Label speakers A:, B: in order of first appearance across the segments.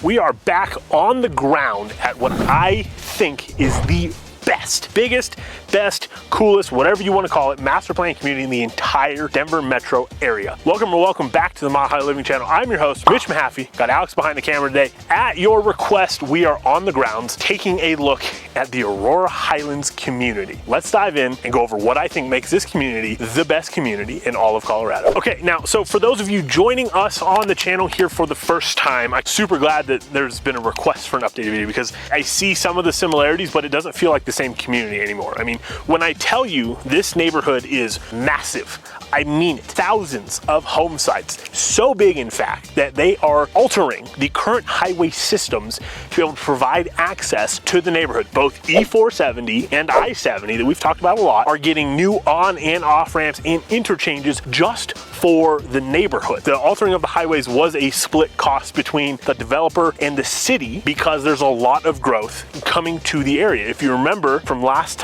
A: We are back on the ground at what I think is the best, biggest, best, coolest, whatever you want to call it, master plan community in the entire Denver metro area. Welcome back to the Mile High Living channel. I'm your host, Mitch Mahaffey. Got Alex behind the camera today. At your request, we are on the grounds taking a look at the Aurora Highlands community. Let's dive in and go over what I think makes this community the best community in all of Colorado. Okay, now, so for those of you joining us on the channel here for the first time, I'm super glad that there's been a request for an updated video because I see some of the similarities, but it doesn't feel like the same community anymore. I mean, when I tell you this neighborhood is massive, I mean it. Thousands of home sites, so big in fact that they are altering the current highway systems to be able to provide access to the neighborhood. Both E470 and I-70 that we've talked about a lot are getting new on and off ramps and interchanges just for the neighborhood. The altering of the highways was a split cost between the developer and the city because there's a lot of growth coming to the area. If you remember from last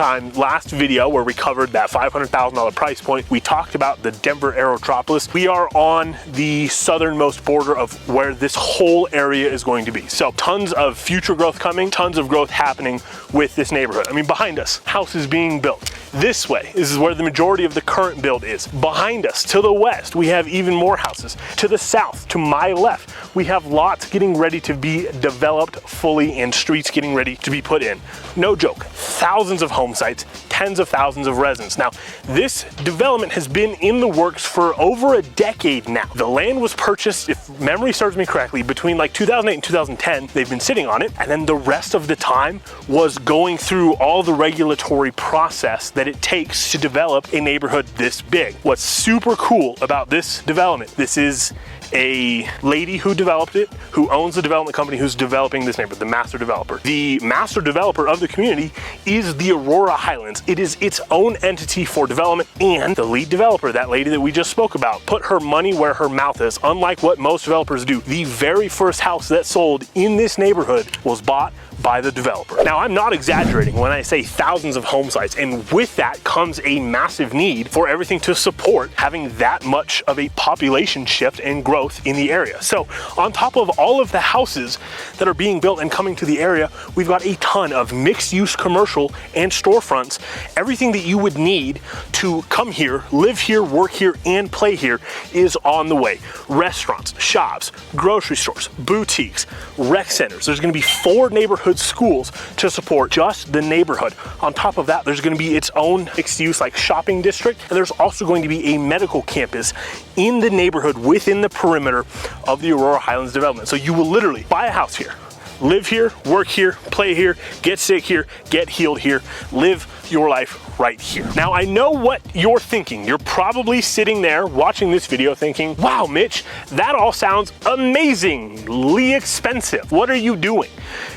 A: video where we covered that $500,000 price point, we talked about the Denver Aerotropolis. We are on the southernmost border of where this whole area is going to be. So tons of future growth coming, tons of growth happening with this neighborhood. I mean, behind us, houses being built. This way, this is where the majority of the current build is. Behind us, to the west, we have even more houses. To the south, to my left, we have lots getting ready to be developed fully and streets getting ready to be put in. No joke, thousands of home sites, tens of thousands of residents. Now, this development has been in the works for over a decade now. The land was purchased, if memory serves me correctly, between like 2008 and 2010. They've been sitting on it, and then the rest of the time was going through all the regulatory process that it takes to develop a neighborhood this big. What's super cool about this development, this is a lady who developed it, who owns the development company who's developing this neighborhood, the master developer. The master developer of the community is the Aurora Highlands. It is its own entity for development, and the lead developer, that lady that we just spoke about, put her money where her mouth is, unlike what most developers do. The very first house that sold in this neighborhood was bought by the developer. Now, I'm not exaggerating when I say thousands of home sites, and with that comes a massive need for everything to support having that much of a population shift and growth in the area. So on top of all of the houses that are being built and coming to the area, we've got a ton of mixed-use commercial and storefronts. Everything that you would need to come here, live here, work here, and play here is on the way. Restaurants, shops, grocery stores, boutiques, rec centers. There's gonna be 4 neighborhood schools to support just the neighborhood. On top of that, there's going to be its own mixed use like shopping district, and there's also going to be a medical campus in the neighborhood within the perimeter of the Aurora Highlands development. So you will literally buy a house here, live here, work here, play here, get sick here, get healed here, live your life right here. Now, I know what you're thinking. You're probably sitting there watching this video thinking, wow, Mitch, that all sounds amazingly expensive. What are you doing?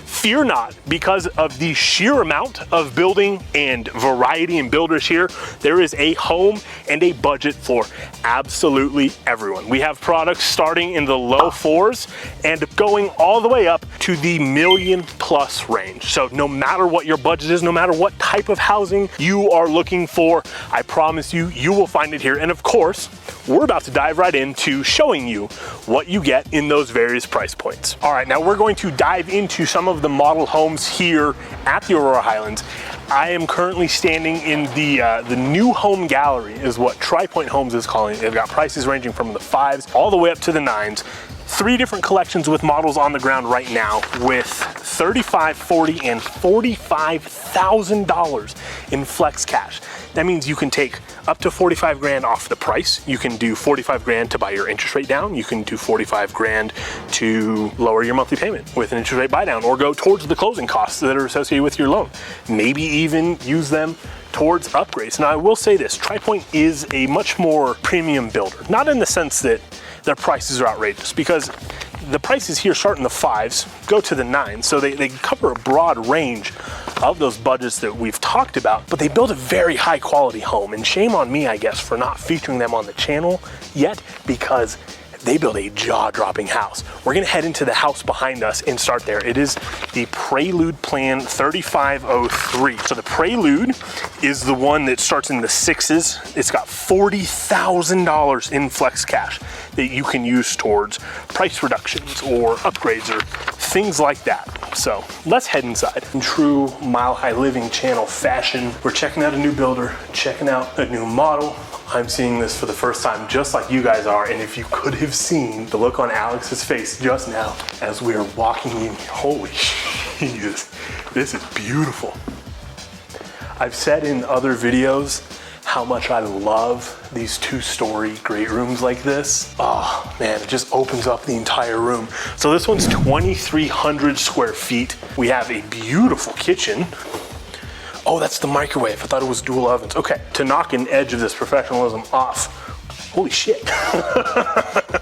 A: Fear not, because of the sheer amount of building and variety in builders here, there is a home and a budget for absolutely everyone. We have products starting in the low 4s and going all the way up to the $1 million+ range. So no matter what your budget is, no matter what type of housing you are looking for, I promise you, you will find it here. And of course, we're about to dive right into showing you what you get in those various price points. All right, now we're going to dive into some of the model homes here at the Aurora Highlands. I am currently standing in the new home gallery, is what Tri Point Homes is calling it. They've got prices ranging from the 5s all the way up to the 9s. 3 different collections with models on the ground right now with $35,000, $40,000, and $45,000 in flex cash. That means you can take up to 45 grand off the price. You can do 45 grand to buy your interest rate down. You can do 45 grand to lower your monthly payment with an interest rate buy down, or go towards the closing costs that are associated with your loan. Maybe even use them towards upgrades. Now, I will say this, Tri Point is a much more premium builder, not in the sense that their prices are outrageous, because the prices here start in the 5s, go to the 9s, so they cover a broad range of those budgets that we've talked about, but they build a very high quality home, and shame on me, I guess, for not featuring them on the channel yet, because they build a jaw-dropping house. We're gonna head into the house behind us and start there. It is the Prelude Plan 3503. So the Prelude is the one that starts in the 6s. It's got $40,000 in flex cash that you can use towards price reductions or upgrades or things like that. So let's head inside. In true Mile High Living channel fashion, we're checking out a new builder, checking out a new model. I'm seeing this for the first time, just like you guys are. And if you could have seen the look on Alex's face just now as we are walking in, holy Jesus, this is beautiful. I've said in other videos how much I love these 2-story great rooms like this. Oh man, it just opens up the entire room. So this one's 2,300 square feet. We have a beautiful kitchen. Oh, that's the microwave. I thought it was dual ovens. Okay, to knock an edge of this professionalism off. Holy shit.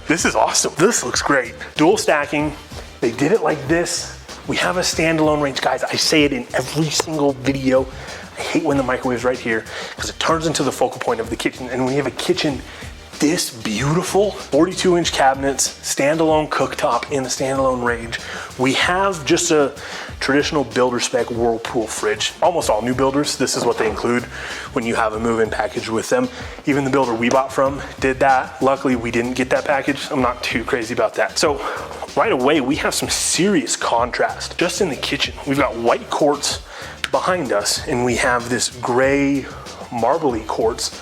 A: This is awesome. This looks great. Dual stacking. They did it like this. We have a standalone range. Guys, I say it in every single video. I hate when the microwave's right here because it turns into the focal point of the kitchen. And when you have a kitchen this beautiful, 42-inch cabinets, standalone cooktop in the standalone range, we have just a traditional builder spec Whirlpool fridge. Almost all new builders, this is what they include when you have a move-in package with them. Even the builder we bought from did that. Luckily, we didn't get that package. I'm not too crazy about that. So right away, we have some serious contrast just in the kitchen. We've got white quartz behind us, and we have this gray marbly quartz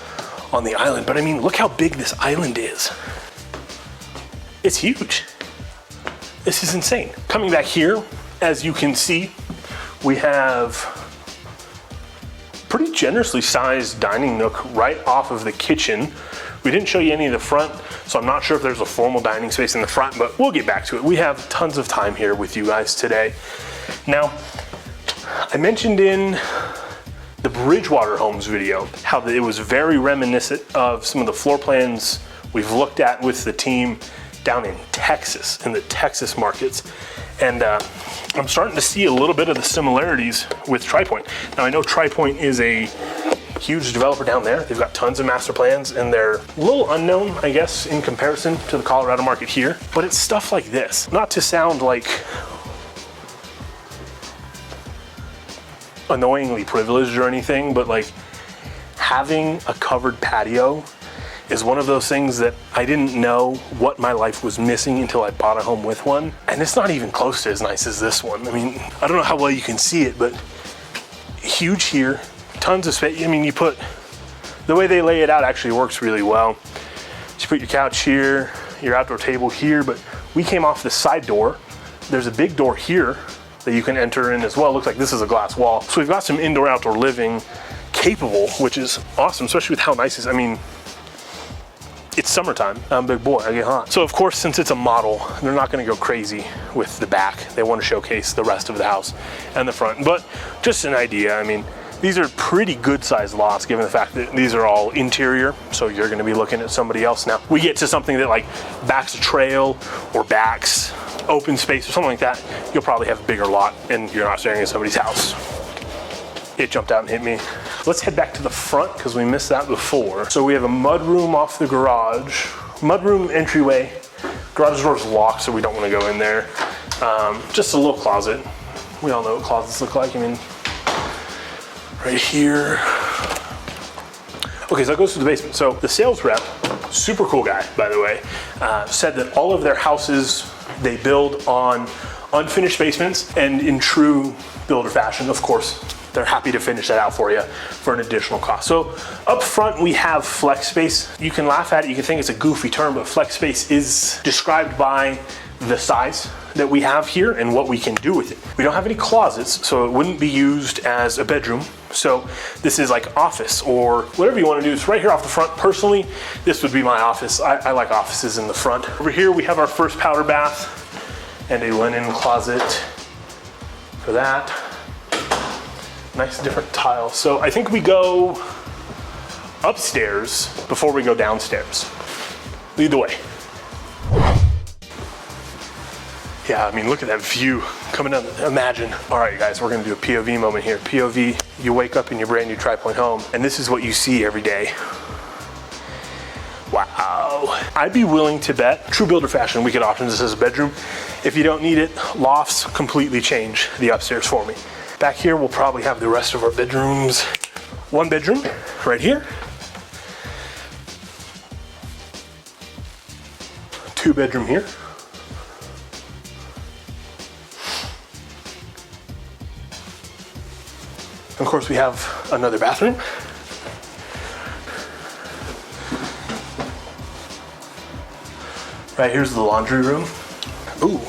A: on the island. But I mean, look how big this island is. It's huge. This is insane. Coming back here, as you can see, we have pretty generously sized dining nook right off of the kitchen. We didn't show you any of the front, so I'm not sure if there's a formal dining space in the front, but we'll get back to it. We have tons of time here with you guys today. Now, I mentioned in the Bridgewater Homes video how it was very reminiscent of some of the floor plans we've looked at with the team down in Texas, in the Texas markets. And I'm starting to see a little bit of the similarities with TriPoint. Now, I know TriPoint is a huge developer down there. They've got tons of master plans, and they're a little unknown, I guess, in comparison to the Colorado market here. But it's stuff like this. Not to sound like annoyingly privileged or anything, but like having a covered patio is one of those things that I didn't know what my life was missing until I bought a home with one. And it's not even close to as nice as this one. I mean, I don't know how well you can see it, but huge here, tons of space. I mean, you put, the way they lay it out actually works really well. You put your couch here, your outdoor table here, but we came off the side door. There's a big door here that you can enter in as well. It looks like this is a glass wall. So we've got some indoor outdoor living capable, which is awesome, especially with how nice it is. I mean, it's summertime. I'm a big boy, I get hot. So of course, since it's a model, they're not gonna go crazy with the back. They wanna showcase the rest of the house and the front. But just an idea, I mean, these are pretty good sized lots given the fact that these are all interior. So you're gonna be looking at somebody else. Now, we get to something that like backs a trail or backs open space or something like that, you'll probably have a bigger lot and you're not staring at somebody's house. It jumped out and hit me. Let's head back to the front because we missed that before. So we have a mudroom off the garage, mudroom entryway. Garage door's locked, so we don't want to go in there. Just a little closet. We all know what closets look like. I mean, right here. Okay, so that goes to the basement. So the sales rep, super cool guy, by the way, said that all of their houses they build on unfinished basements, and in true builder fashion, of course, they're happy to finish that out for you for an additional cost. So up front, we have flex space. You can laugh at it, you can think it's a goofy term, but flex space is described by the size that we have here and what we can do with it. We don't have any closets, so it wouldn't be used as a bedroom. So this is like office or whatever you want to do. It's right here off the front. Personally, this would be my office. I like offices in the front. Over here, we have our first powder bath and a linen closet for that. Nice different tile. So I think we go upstairs before we go downstairs. Lead the way. Yeah, I mean, look at that view coming down. Imagine. All right, guys, we're gonna do a POV moment here. POV, you wake up in your brand new TriPoint home, and this is what you see every day. Wow. I'd be willing to bet, true builder fashion, we could option this as a bedroom. If you don't need it, lofts completely change the upstairs for me. Back here, we'll probably have the rest of our bedrooms. One bedroom right here. Two bedroom here. Of course, we have another bathroom. Right here's the laundry room. Ooh.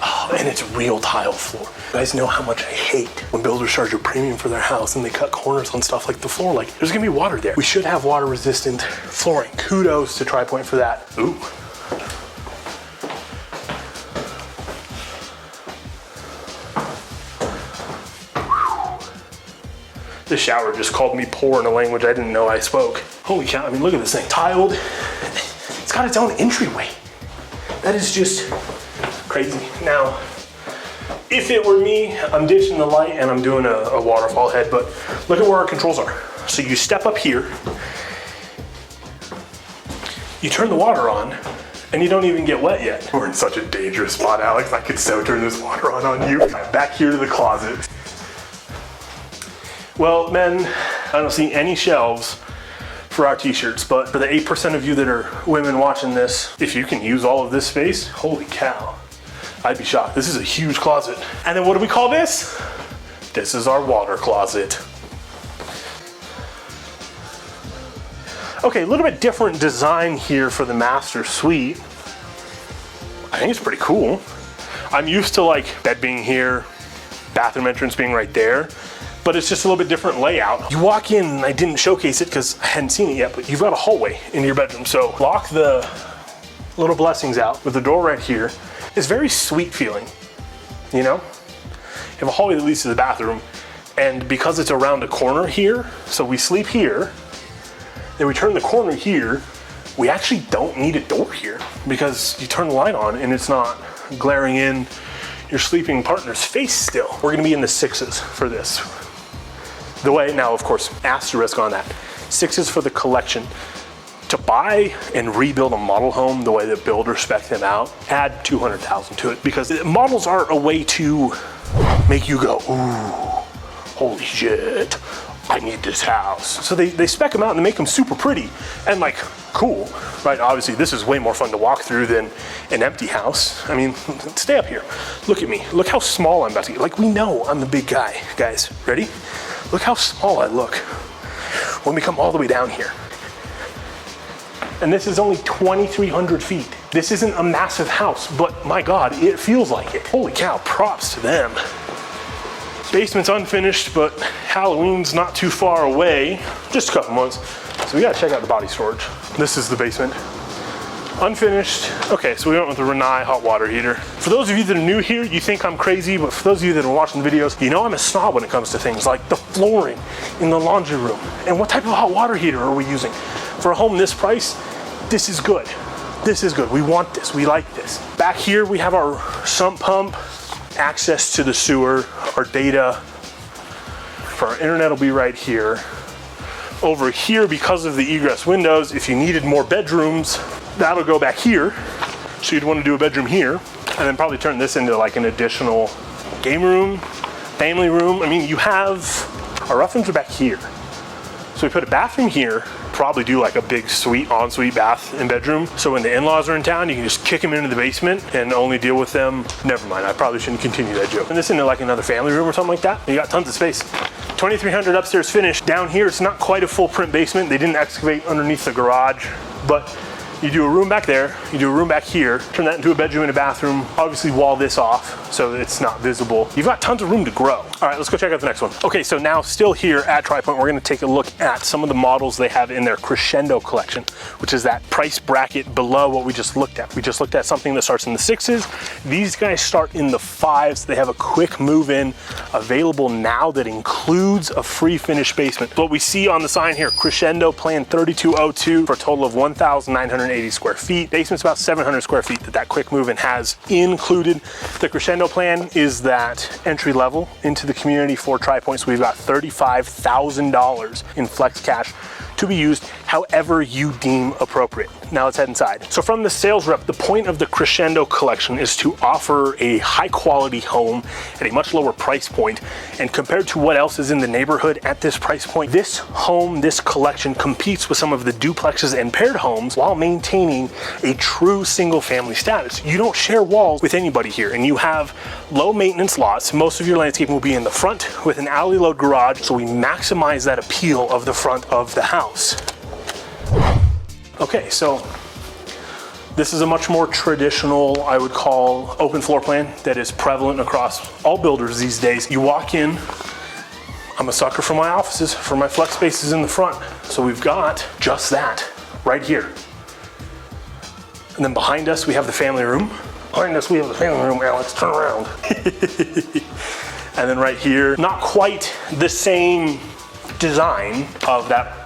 A: Oh, and it's real tile floor. You guys know how much I hate when builders charge a premium for their house and they cut corners on stuff like the floor. Like, there's gonna be water there. We should have water resistant flooring. Kudos to Tri Pointe for that. Ooh. This shower just called me poor in a language I didn't know I spoke. Holy cow, I mean, look at this thing. Tiled. It's got its own entryway. That is just crazy. Now, if it were me, I'm ditching the light and I'm doing a waterfall head, but look at where our controls are. So you step up here, you turn the water on, and you don't even get wet yet. We're in such a dangerous spot, Alex. I could so turn this water on you. Back here to the closet. Well, men, I don't see any shelves for our t-shirts, but for the 8% of you that are women watching this, if you can use all of this space, holy cow, I'd be shocked. This is a huge closet. And then what do we call this? This is our water closet. Okay, a little bit different design here for the master suite. I think it's pretty cool. I'm used to like bed being here, bathroom entrance being right there, but it's just a little bit different layout. You walk in, and I didn't showcase it because I hadn't seen it yet, but you've got a hallway into your bedroom. So lock the little blessings out with the door right here. It's very sweet feeling, you know? You have a hallway that leads to the bathroom, and because it's around a corner here, so we sleep here, then we turn the corner here, we actually don't need a door here because you turn the light on and it's not glaring in your sleeping partner's face still. We're gonna be in the 6s for this. The way, now of course, asterisk on that. 6s for the collection. To buy and rebuild a model home the way that builders spec them out, add 200,000 to it, because models are a way to make you go, ooh, holy shit, I need this house. So they spec them out and they make them super pretty and like cool, right? Obviously this is way more fun to walk through than an empty house. I mean, stay up here. Look at me. Look how small I'm about to get. Like, we know I'm the big guy, guys. Ready? Look how small I look when we come all the way down here. And this is only 2,300 feet. This isn't a massive house, but my God, it feels like it. Holy cow, props to them. Basement's unfinished, but Halloween's not too far away, just a couple months. So we gotta check out the body storage. This is the basement. Unfinished. Okay, so we went with the Rinnai hot water heater. For those of you that are new here, you think I'm crazy, but for those of you that are watching the videos, you know I'm a snob when it comes to things like the flooring in the laundry room. And what type of hot water heater are we using? For a home this price, this is good. This is good. We want this. We like this. Back here, we have our sump pump, access to the sewer, our data for our internet will be right here. Over here, because of the egress windows, if you needed more bedrooms, that'll go back here. So you'd want to do a bedroom here, and then probably turn this into like an additional game room, family room. I mean, you have, our rough rooms are back here. So we put a bathroom here, probably do like a big suite, ensuite bath and bedroom. So when the in-laws are in town, you can just kick them into the basement and only deal with them. Never mind, I probably shouldn't continue that joke. And this into like another family room or something like that. You got tons of space. 2,300 upstairs finished. Down here, it's not quite a full print basement. They didn't excavate underneath the garage, but you do a room back there, you do a room back here, turn that into a bedroom and a bathroom, obviously wall this off so it's not visible. You've got tons of room to grow. All right, let's go check out the next one. Okay, so now still here at Tri Pointe, we're gonna take a look at some of the models they have in their Crescendo collection, which is that price bracket below what we just looked at. We just looked at something that starts in the 6s. These guys start in the 5s. They have a quick move-in available now that includes a free finished basement. What we see on the sign here, Crescendo Plan 3202 for a total of 1,980 square feet. Basement's about 700 square feet that quick move-in has included. The Crescendo plan is that entry level into the community for Tri Pointe. So we've got $35,000 in flex cash to be used however you deem appropriate. Now let's head inside. So from the sales rep, the point of the Crescendo collection is to offer a high quality home at a much lower price point. And compared to what else is in the neighborhood at this price point, this home, this collection competes with some of the duplexes and paired homes while maintaining a true single family status. You don't share walls with anybody here, and you have low maintenance lots. Most of your landscaping will be in the front with an alley load garage, so we maximize that appeal of the front of the house. Okay, so this is a much more traditional, I would call, open floor plan that is prevalent across all builders these days. You walk in, I'm a sucker for my offices, for my flex spaces in the front. So we've got just that right here. And then behind us, we have the family room. Behind us, we have the family room. Alex, turn around. And then right here, not quite the same design of that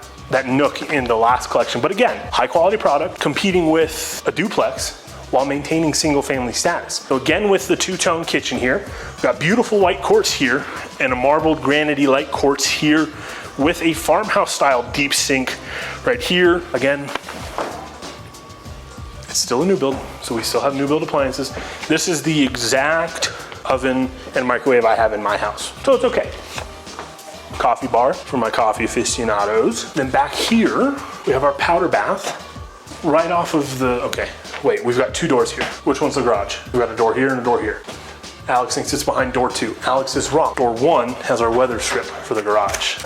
A: nook in the last collection, but again, high quality product competing with a duplex while maintaining single family status. So again, with the two-tone kitchen here, we've got beautiful white quartz here and a marbled granite light quartz here with a farmhouse style deep sink right here. Again, it's still a new build, so we still have new build appliances. This is the exact oven and microwave I have in my house, so it's okay. Coffee bar for my coffee aficionados. Then back here, we have our powder bath right off of the, okay, wait, we've got two doors here. Which one's the garage? We've got a door here and a door here. Alex thinks it's behind door 2. Alex is wrong. Door 1 has our weather strip for the garage.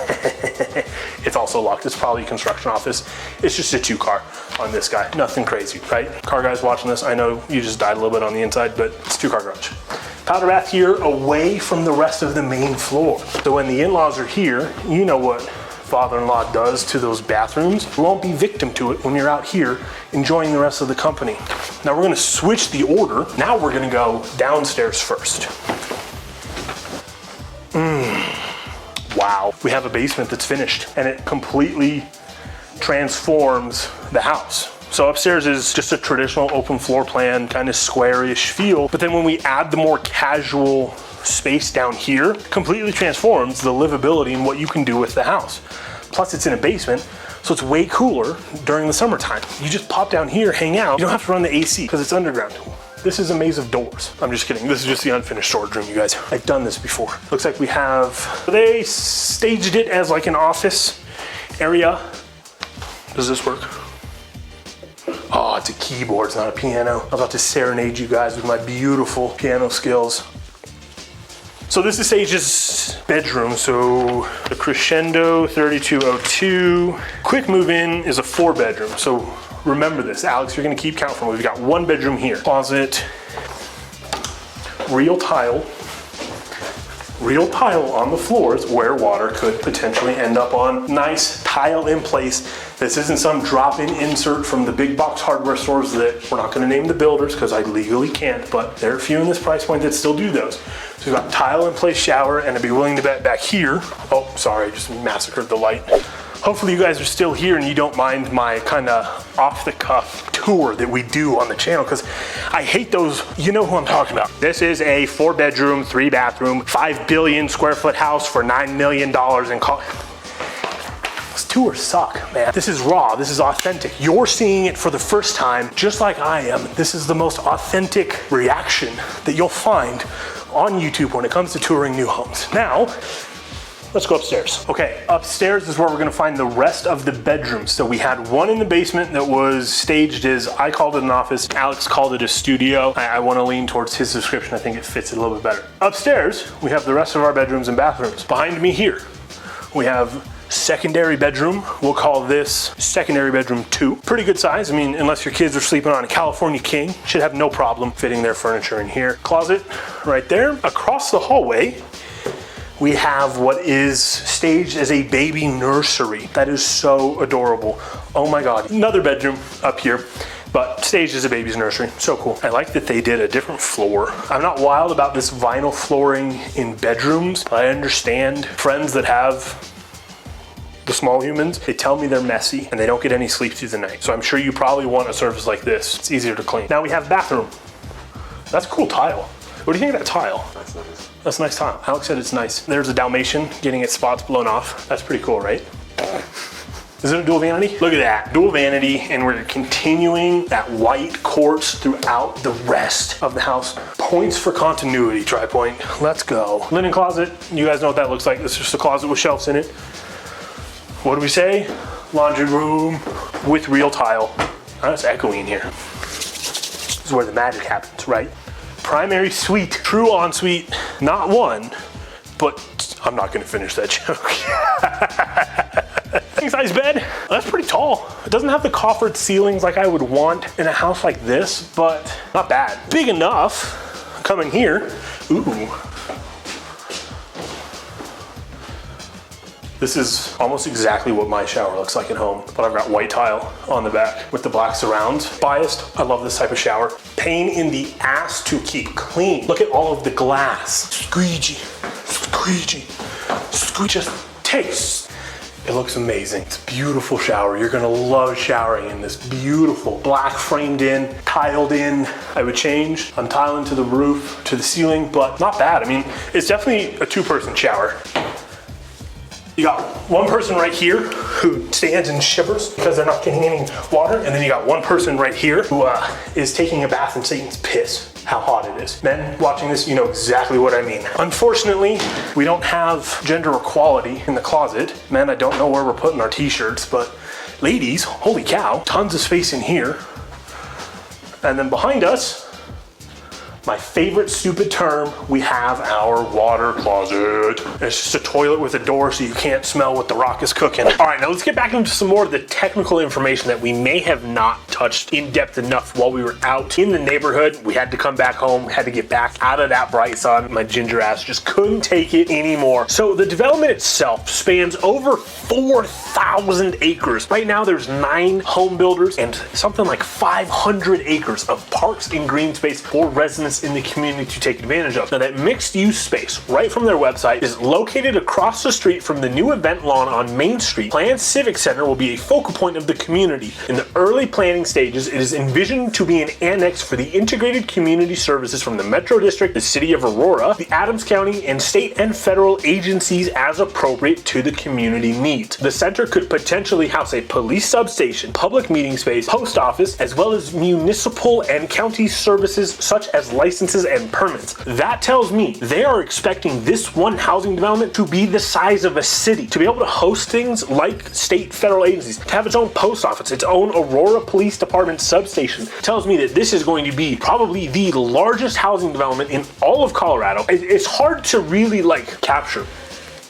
A: It's also locked. It's probably a construction office. It's just a 2-car on this guy. Nothing crazy, right? Car guys watching this, I know you just died a little bit on the inside, but it's a 2-car garage. Powder bath here away from the rest of the main floor. So when the in-laws are here, you know what father-in-law does to those bathrooms. You won't be victim to it when you're out here enjoying the rest of the company. Now we're gonna switch the order. Now we're gonna go downstairs first. Wow, we have a basement that's finished and it completely transforms the house. So upstairs is just a traditional open floor plan, kind of square-ish feel. But then when we add the more casual space down here, completely transforms the livability and what you can do with the house. Plus it's in a basement, so it's way cooler during the summertime. You just pop down here, hang out. You don't have to run the AC because it's underground. This is a maze of doors. I'm just kidding. This is just the unfinished storage room, you guys. I've done this before. Looks like we have, they staged it as like an office area. Does this work? Oh, it's a keyboard, it's not a piano. I'm about to serenade you guys with my beautiful piano skills. So this is Sage's bedroom. So the Crescendo 3202. Quick move in is a 4-bedroom. So remember this, Alex, you're gonna keep count from it. We've got 1 bedroom here. Closet, real tile on the floors where water could potentially end up on. Nice tile in place. This isn't some drop-in insert from the big box hardware stores that we're not gonna name the builders because I legally can't, but there are a few in this price point that still do those. So we've got tile in place shower, and I'd be willing to bet back here. Oh, sorry, I just massacred the light. Hopefully you guys are still here and you don't mind my kind of off-the-cuff tour that we do on the channel, because I hate those, you know who I'm talking about. This is a 4-bedroom, 3-bathroom, 5 billion square foot house for $9 million in cost. Those tours suck, man. This is raw, this is authentic. You're seeing it for the first time, just like I am. This is the most authentic reaction that you'll find on YouTube when it comes to touring new homes. Now, let's go upstairs. Okay, upstairs is where we're gonna find the rest of the bedrooms. So we had one in the basement that was staged as, I called it an office, Alex called it a studio. I wanna lean towards his description. I think it fits it a little bit better. Upstairs, we have the rest of our bedrooms and bathrooms. Behind me here, we have secondary bedroom. We'll call this secondary bedroom 2. Pretty good size. I mean, unless your kids are sleeping on a California king, should have no problem fitting their furniture in here. Closet right there. Across the hallway, we have what is staged as a baby nursery. That is so adorable. Oh my God. Another bedroom up here, but staged as a baby's nursery. So cool. I like that they did a different floor. I'm not wild about this vinyl flooring in bedrooms, but I understand friends that have the small humans, they tell me they're messy and they don't get any sleep through the night. So I'm sure you probably want a surface like this. It's easier to clean. Now we have bathroom. That's cool tile. What do you think of that tile?
B: That's nice.
A: That's a nice tile. Alex said it's nice. There's a Dalmatian getting its spots blown off. That's pretty cool, right? Is it a dual vanity? Look at that, dual vanity, and we're continuing that white quartz throughout the rest of the house. Points for continuity, Tri-Point. Let's go. Linen closet, you guys know what that looks like. It's just a closet with shelves in it. What do we say? Laundry room with real tile. Oh, it's echoing here. This is where the magic happens, right? Primary suite, true ensuite, not one, but I'm not gonna finish that joke. King size bed, that's pretty tall. It doesn't have the coffered ceilings like I would want in a house like this, but not bad. Big enough, coming here, ooh. This is almost exactly what my shower looks like at home, but I've got white tile on the back with the black surrounds. Biased, I love this type of shower. Pain in the ass to keep clean. Look at all of the glass. Squeegee, squeegee, squeegee, just taste. It looks amazing. It's a beautiful shower. You're gonna love showering in this beautiful black framed in, tiled in. I would change. I'm tiling to the roof, to the ceiling, but not bad. I mean, it's definitely a two-person shower. You got one person right here who stands and shivers because they're not getting any water. And then you got one person right here who is taking a bath in Satan's piss. How hot it is. Men watching this, you know exactly what I mean. Unfortunately, we don't have gender equality in the closet. Men, I don't know where we're putting our t-shirts, but ladies, holy cow, tons of space in here. And then behind us, my favorite stupid term, we have our water closet. It's just a toilet with a door so you can't smell what the rock is cooking. All right, now let's get back into some more of the technical information that we may have not touched in depth enough while we were out in the neighborhood. We had to come back home, had to get back out of that bright sun. My ginger ass just couldn't take it anymore. So the development itself spans over 4,000 acres. Right now there's 9 home builders and something like 500 acres of parks and green space for residents in the community to take advantage of. Now that mixed use space right from their website is located across the street from the new event lawn on Main Street. Planned Civic Center will be a focal point of the community. In the early planning stages, it is envisioned to be an annex for the integrated community services from the Metro District, the City of Aurora, the Adams County, and state and federal agencies as appropriate to the community needs. The center could potentially house a police substation, public meeting space, post office, as well as municipal and county services such as licenses and permits. That tells me they are expecting this one housing development to be the size of a city, to be able to host things like state, federal agencies, to have its own post office, its own Aurora Police Department substation. Tells me that this is going to be probably the largest housing development in all of Colorado. It's hard to really capture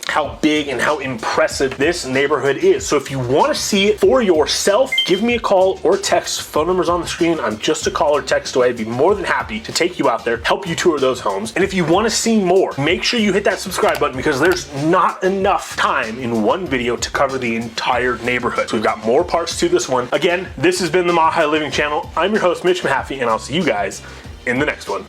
A: how big and how impressive this neighborhood is. So if you want to see it for yourself, give me a call or text. Phone number's on the screen. I'm just a call or text away. I'd be more than happy to take you out there, help you tour those homes. And if you want to see more, make sure you hit that subscribe button because there's not enough time in one video to cover the entire neighborhood. So we've got more parts to this one. Again, this has been the Mile High Living channel. I'm your host, Mitch Mahaffey, and I'll see you guys in the next one.